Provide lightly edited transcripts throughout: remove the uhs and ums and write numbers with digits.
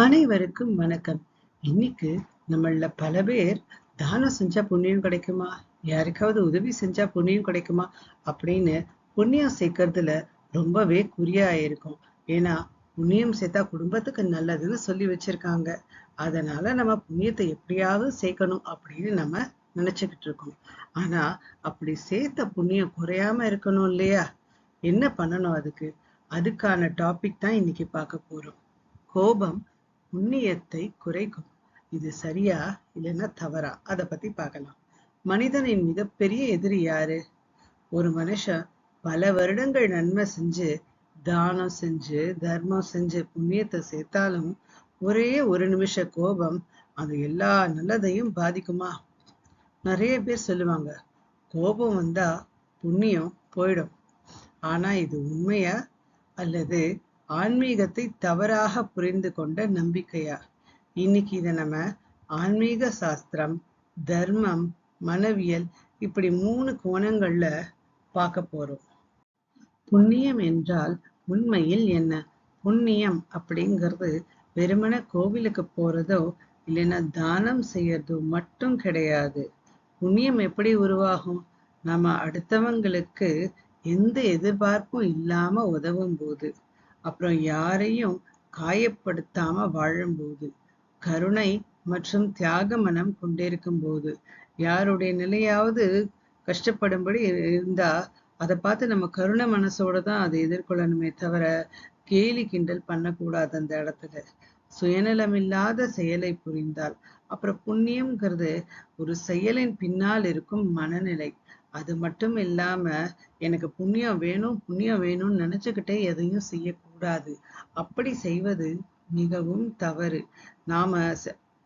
அனைவருக்கும் வணக்கம். இன்னைக்கு நம்மள பல பேர் தானம் செஞ்சா புண்ணியம் கிடைக்குமா, யாருக்காவது உதவி செஞ்சா புண்ணியம் கிடைக்குமா அப்படின்னு புண்ணியம் சேர்க்கறதுல ரொம்பவே குறியா இருக்கும். ஏன்னா புண்ணியம் சேர்த்தா குடும்பத்துக்கு நல்லதுன்னு சொல்லி வச்சிருக்காங்க. அதனால நம்ம புண்ணியத்தை எப்படியாவது சேர்க்கணும் அப்படின்னு நம்ம நினைச்சுக்கிட்டு இருக்கோம். ஆனா அப்படி சேர்த்த புண்ணியம் குறையாம இருக்கணும் இல்லையா? என்ன பண்ணணும் அதுக்கான டாபிக் தான் இன்னைக்கு பார்க்க போறோம். கோபம் புண்ணியத்தை குறைக்கும். இது சரியா இல்லைன்னா தவறா? அத பத்தி பார்க்கலாம். மனிதனின் மிகப்பெரிய எதிரி யாரு? ஒரு மனுஷன் பல வருடங்கள் நன்மை செஞ்சு, தானம் செஞ்சு, தர்மம் செஞ்சு புண்ணியத்தை சேர்த்தாலும் ஒரே ஒரு நிமிஷ கோபம் அது எல்லா நல்லதையும் பாதிக்குமா? நிறைய பேர் சொல்லுவாங்க, கோபம் வந்தா புண்ணியம் போயிடும். ஆனா இது உண்மையா அல்லது ஆன்மீகத்தை தவறாக புரிந்து கொண்ட நம்பிக்கையா? இன்னைக்கு இதை நம்ம ஆன்மீக சாஸ்திரம், தர்மம், மனவியல் இப்படி 3 கோணங்கள்ல பார்க்க போறோம். புண்ணியம் என்றால் உண்மையில் என்ன? புண்ணியம் அப்படிங்கிறது வெறுமன கோவிலுக்கு போறதோ இல்லைன்னா தானம் செய்யறதோ மட்டும் கிடையாது. புண்ணியம் எப்படி உருவாகும்? நம்ம அடுத்தவங்களுக்கு எந்த எதிர்பார்ப்பும் இல்லாம உதவும் போது, அப்புறம் யாரையும் காயப்படுத்தாம வாழும்போது, கருணை மற்றும் தியாக மனம் கொண்டிருக்கும் போது, யாருடைய நிலையாவது கஷ்டப்படும்படி இருந்தா அதை பார்த்து நம்ம கருணை மனசோட தான் அதை எதிர்கொள்ளணுமே தவிர கேலி கிண்டல் பண்ணக்கூடாது. அந்த இடத்துல சுயநலமில்லாத செயலை புரிந்தால், அப்புறம் புண்ணியம்ங்கிறது ஒரு செயலின் பின்னால் இருக்கும் மனநிலை. அது மட்டும் இல்லாம எனக்கு புண்ணியம் வேணும் புண்ணியம் வேணும்னு நினைச்சுக்கிட்டே எதையும் செய்யக்கூடாது. அப்படி செய்வது மிகவும் தவறு. நாம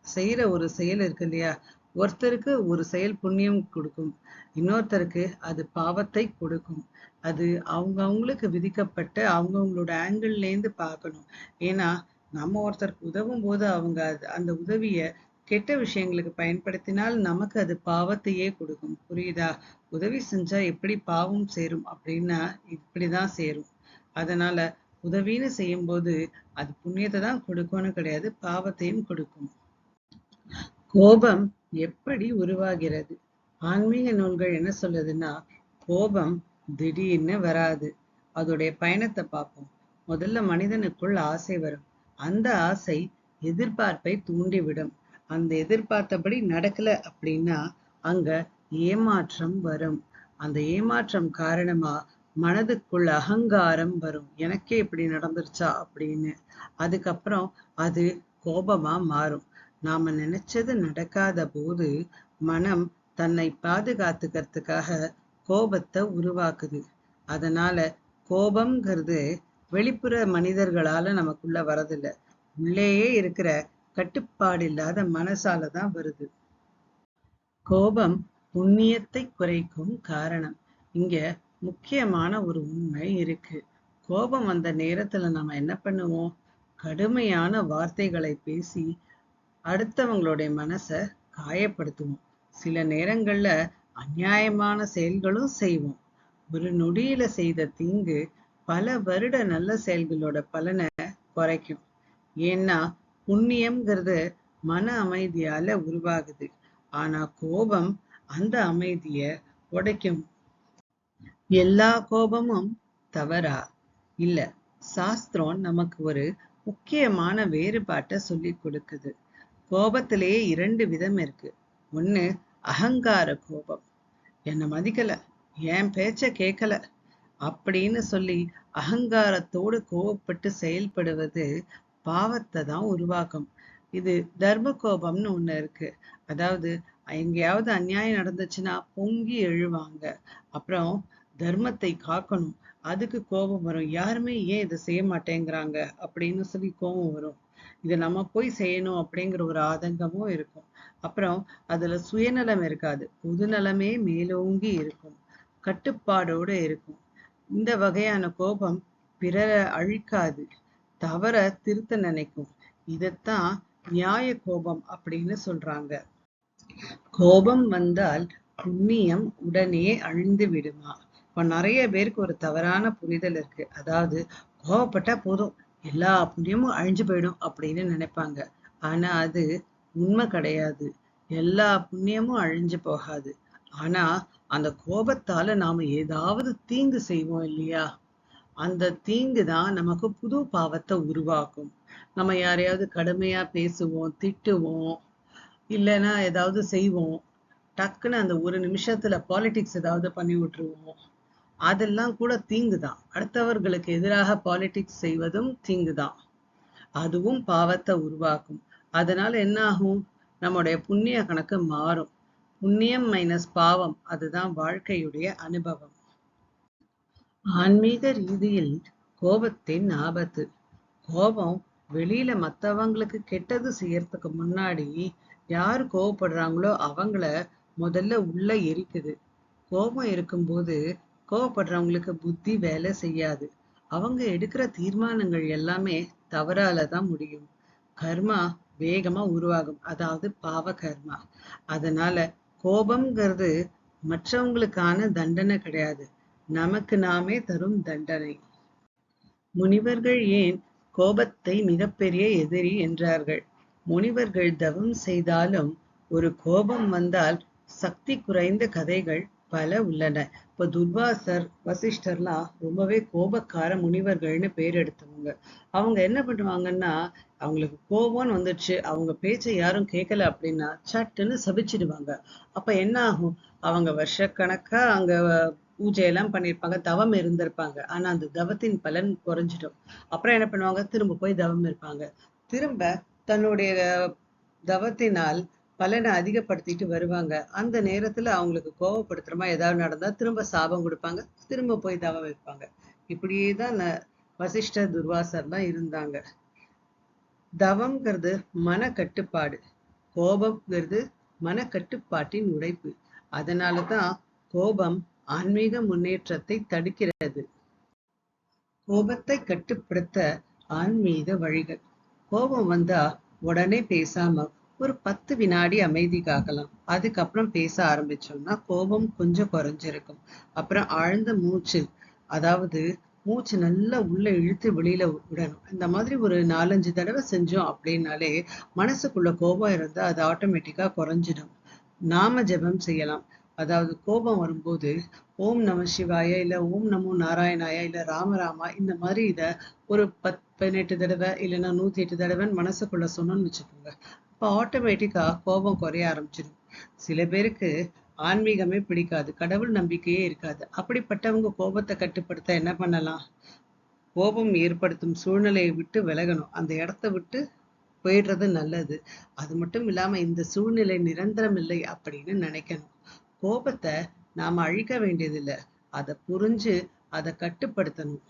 செய்யற ஒரு செயல் இருக்கு இல்லையா, ஒருத்தருக்கு ஒரு செயல் புண்ணியம் கொடுக்கும், இன்னொருத்தருக்கு அது பாவத்தை கொடுக்கும். அது அவங்களுக்கு விதிக்கப்பட்ட அவங்கவுங்களோட ஆங்கிள் இருந்து பார்க்கணும். ஏன்னா நம்ம ஒருத்தருக்கு உதவும் போது அவங்க அந்த உதவிய கெட்ட விஷயங்களுக்கு பயன்படுத்தினால் நமக்கு அது பாவத்தையே கொடுக்கும். புரியுதா? உதவி செஞ்சா எப்படி பாவம் சேரும் அப்படின்னா இப்படிதான் சேரும். அதனால உதவின்னு செய்யும் போது அது புண்ணியத்தை தான் கொடுக்கும்னு கிடையாது, பாவத்தையும் கொடுக்கும். கோபம் எப்படி உருவாகிறது? ஆன்மீக நூல்கள் என்ன சொல்லுதுன்னா, கோபம் திடீர்னு வராது. அதோடைய பயணத்தை பார்ப்போம். முதல்ல மனிதனுக்குள் ஆசை வரும். அந்த ஆசை எதிர்பார்ப்பை தூண்டிவிடும். அந்த எதிர்பார்த்தபடி நடக்கல அப்படின்னா அங்க ஏமாற்றம் வரும். அந்த ஏமாற்றம் காரணமா மனதுக்குள்ள அகங்காரம் வரும். எனக்கே இப்படி நடந்துருச்சா அப்படின்னு. அதுக்கப்புறம் அது கோபமா மாறும். நாம நினைச்சது நடக்காத போது மனம் தன்னை பாதுகாத்துக்கிறதுக்காக கோபத்தை உருவாக்குது. அதனால கோபம்ங்கிறது வெளிப்புற மனிதர்களால நமக்குள்ள வரதில்ல, உள்ளேயே இருக்கிற கட்டுப்பாடு இல்லாத மனசாலதான் வருது. கோபம் புண்ணியத்தை குறைக்கும் காரணம். இங்க முக்கியமான ஒரு உண்மை இருக்கு. கோபம் வந்த நேரத்துல நம்ம என்ன பண்ணுவோம்? கடுமையான வார்த்தைகளை பேசி அடுத்தவங்களுடைய மனசை காயப்படுத்துவோம். சில நேரங்கள்ல அநியாயமான செயல்களும் செய்வோம். ஒரு நொடியில செய்த தீங்கு பல வருட நல்ல செயல்களோட பலனை குறைக்கும். ஏன்னா புண்ணியம்ங்கிறது மன அமைதியால உருவாகுது. ஆனா கோபம் அந்த அமைதிய உடைக்கும். எல்லா கோபமும் தவறா? இல்ல. சாஸ்திரம் நமக்கு ஒரு முக்கியமான வேறுபாட்டை சொல்லி கொடுக்குது. கோபத்திலேயே 2 விதம் இருக்கு. ஒண்ணு அகங்கார கோபம். என்னை மதிக்கல, என் பேச்ச கேட்கல அப்படின்னு சொல்லி அகங்காரத்தோடு கோபப்பட்டு செயல்படுவது பாவத்தை தான் உருவாக்கும். இது தர்ம கோபம்னு ஒண்ணு இருக்கு. அதாவது எங்கேயாவது அநியாயம் நடந்துச்சுன்னா பொங்கி எழுவாங்க. அப்புறம் தர்மத்தை காக்கணும், அதுக்கு கோபம் வரும். யாருமே ஏன் இதை செய்ய மாட்டேங்கிறாங்க அப்படின்னு சொல்லி கோபம் வரும். இதை நம்ம போய் செய்யணும் அப்படிங்கிற ஒரு ஆதங்கமும் இருக்கும். அப்புறம் அதுல சுயநலம் இருக்காது, பொதுநலமே மேலோங்கி இருக்கும், கட்டுப்பாடோடு இருக்கும். இந்த வகையான கோபம் பிறரை அழிக்காது, தவற திருத்த நினைக்கும். இதத்தான் நியாய கோபம் அப்படின்னு சொல்றாங்க. கோபம் வந்தால் புண்ணியம் உடனே அழிந்து விடுமா? இப்ப நிறைய பேருக்கு ஒரு தவறான புரிதல் இருக்கு. அதாவது கோபப்பட்டா போதும், எல்லா புண்ணியமும் அழிஞ்சு போயிடும் அப்படின்னு நினைப்பாங்க. ஆனா அது உண்மை கிடையாது. எல்லா புண்ணியமும் அழிஞ்சு போகாது. ஆனா அந்த கோபத்தால நாம ஏதாவது தீங்கு செய்வோம் இல்லையா? அந்த தீங்கு தான் நமக்கு புது பாவத்தை உருவாக்கும். நம்ம யாரையாவது கடுமையா பேசுவோம், திட்டுவோம், இல்லைன்னா ஏதாவது செய்வோம். டக்குன்னு அந்த ஒரு நிமிஷத்துல பாலிடிக்ஸ் ஏதாவது பண்ணி விட்டுருவோம். அதெல்லாம் கூட தீங்குதான். அடுத்தவர்களுக்கு எதிராக பாலிடிக்ஸ் செய்வதும் தீங்குதான். அதுவும் பாவத்தை உருவாக்கும். அதனால என்ன ஆகும்? நம்முடைய புண்ணிய கணக்கு மாறும். புண்ணியம் மைனஸ் பாவம், அதுதான் வாழ்க்கையுடைய அனுபவம். ஆன்மீக ரீதியில் கோபத்தின் ஆபத்து. கோபம் வெளியில மத்தவங்களுக்கு கெட்டது செய்யறதுக்கு முன்னாடி யாரு கோவப்படுறாங்களோ அவங்கள முதல்ல உள்ள எரிக்குது. கோபம் இருக்கும்போது கோவப்படுறவங்களுக்கு புத்தி வேலை செய்யாது. அவங்க எடுக்கிற தீர்மானங்கள் எல்லாமே தவறால தான் முடியும். கர்மா வேகமா உருவாகும். அதாவது பாவ கர்மா. அதனால கோபம்ங்கிறது மற்றவங்களுக்கான தண்டனை கிடையாது. நமக்கு நாமே தரும் தண்டனை. முனிவர்கள் ஏன் கோபத்தை மிகப்பெரிய எதிரி என்றார்கள்? முனிவர்கள் தவம் செய்தாலும் ஒரு கோபம் வந்தால் சக்தி குறைந்த கதைகள் பல உள்ளன. இப்ப துர்வாசர், வசிஷ்டர்லாம் ரொம்பவே கோபக்கார முனிவர்கள்னு பேர் எடுத்தவங்க. அவங்க என்ன பண்ணுவாங்கன்னா, அவங்களுக்கு கோபம்னு வந்துடுச்சு, அவங்க பேச்சை யாரும் கேட்கல அப்படின்னா சட்டுன்னு சபிச்சிடுவாங்க. அப்ப என்ன ஆகும்? அவங்க வருஷக்கணக்கா அங்க பூஜையெல்லாம் பண்ணியிருப்பாங்க, தவம் இருந்திருப்பாங்க. ஆனா அந்த தவத்தின் பலன் குறைஞ்சிடும். அப்புறம் என்ன பண்ணுவாங்க? திரும்ப போய் தவம் இருப்பாங்க. திரும்ப தன்னுடைய தவத்தினால் பலனை அதிகப்படுத்திட்டு வருவாங்க. அந்த நேரத்துல அவங்களுக்கு கோவப்படுத்துற மாதிரி ஏதாவது நடந்தா திரும்ப சாபம் கொடுப்பாங்க. திரும்ப போய் தவம் வைப்பாங்க. இப்படியே தான் வசிஷ்டர், துர்வாசர்லாம் இருந்தாங்க. தவம்ங்கிறது மனக்கட்டுப்பாடு. கோபம்ங்கிறது மனக்கட்டுப்பாட்டின் உடைப்பு. அதனாலதான் கோபம் ஆன்மீக முன்னேற்றத்தை தடுக்கிறது. கோபத்தை கட்டுப்படுத்த ஆன்மீக வழிகள். கோபம் வந்தா உடனே பேசாம ஒரு 10 வினாடி அமைதி காக்கலாம். அதுக்கப்புறம் பேச ஆரம்பிச்சோம்னா கோபம் கொஞ்சம் குறைஞ்சிருக்கும். அப்புறம் ஆழ்ந்த மூச்சு, அதாவது மூச்சு நல்லா உள்ள இழுத்து வெளியில விடணும். இந்த மாதிரி ஒரு 4-5 தடவை செஞ்சோம் அப்படின்னாலே மனசுக்குள்ள கோபம் இருந்தா அது ஆட்டோமேட்டிக்கா குறைஞ்சிடும். நாம ஜெபம் செய்யலாம். அதாவது கோபம் வரும்போது ஓம் நம சிவாய, இல்ல ஓம் நமோ நாராயணாய, இல்ல ராமராமா, இந்த மாதிரி இத ஒரு 18 தடவை இல்லைன்னா 108 தடவைன்னு மனசுக்குள்ள சொன்னோம்னு வச்சுக்கோங்க. அப்ப ஆட்டோமேட்டிக்கா கோபம் குறைய ஆரம்பிச்சிடும். சில பேருக்கு ஆன்மீகமே பிடிக்காது, கடவுள் நம்பிக்கையே இருக்காது. அப்படிப்பட்டவங்க கோபத்தை கட்டுப்படுத்த என்ன பண்ணலாம்? கோபம் ஏற்படுத்தும் சூழ்நிலையை விட்டு விலகணும். அந்த இடத்த விட்டு போயிடுறது நல்லது. அது மட்டும் இல்லாம இந்த சூழ்நிலை நிரந்தரம் இல்லை அப்படின்னு நினைக்கணும். கோபத்தை நாம அழிக்க வேண்டியதில்லை, அதை புரிஞ்சு அதை கட்டுப்படுத்தணும்.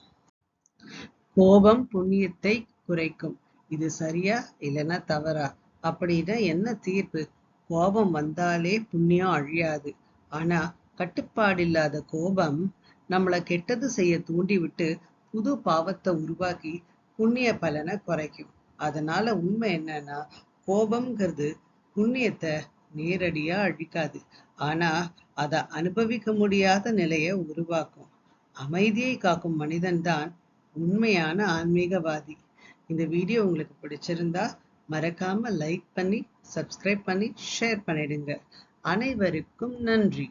கோபம் புண்ணியத்தை குறைக்கும். இது சரியா இல்லைன்னா தவறா அப்படின்னா என்ன தீர்ப்பு? கோபம் வந்தாலே புண்ணியம் அழியாது. ஆனா கட்டுப்பாடில்லாத கோபம் நம்மள கெட்டது செய்ய தூண்டி விட்டு புது பாவத்தை உருவாக்கி புண்ணிய பலனை குறைக்கும். அதனால உண்மை என்னன்னா, கோபம்ங்கிறது புண்ணியத்தை நேரடியா அழிக்காது. ஆனா அதை அனுபவிக்க முடியாத நிலையை உருவாக்கும். அமைதியை காக்கும் மனிதன்தான் உண்மையான ஆன்மீகவாதி. இந்த வீடியோ உங்களுக்கு பிடிச்சிருந்தா மறக்காம லைக் பண்ணி, சப்ஸ்கிரைப் பண்ணி, ஷேர் பண்ணிடுங்க. அனைவருக்கும் நன்றி.